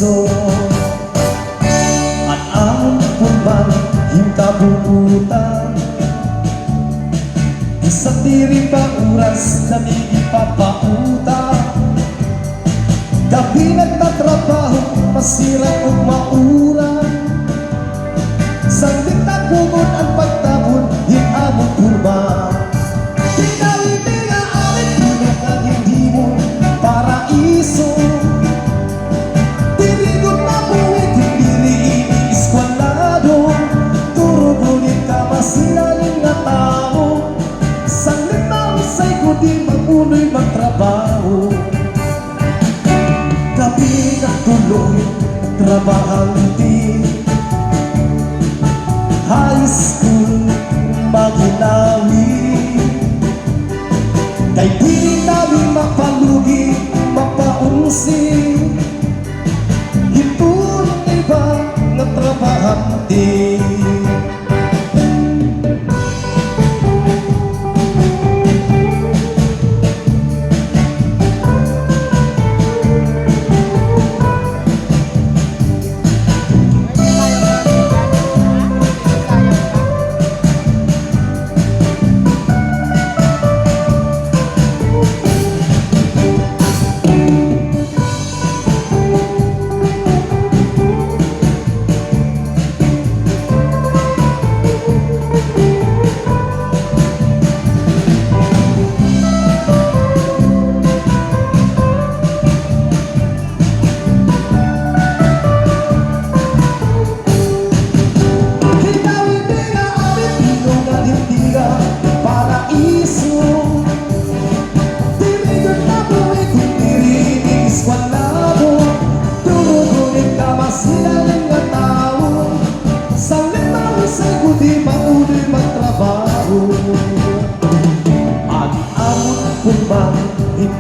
iso at ang pumban hingkabutan sa diri pa oras kami ipapauta gabi nagtatrabaho masira o maura sanglit na kumon ang pagtabon hinamon kurba pinalitin nga amin tulog ang hindi mo paraiso tinigot na buhay kung diri iniiskwalado turugunin ka masilalim na tao sanglit na usay ko di maguloy magtrabaho gabi na tuloy trabahang di high school maginawi kay di namin mapalugi mapaunsi ito ang iba na trabahang di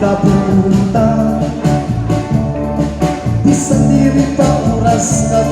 ikabuta di sa diri pa oras ka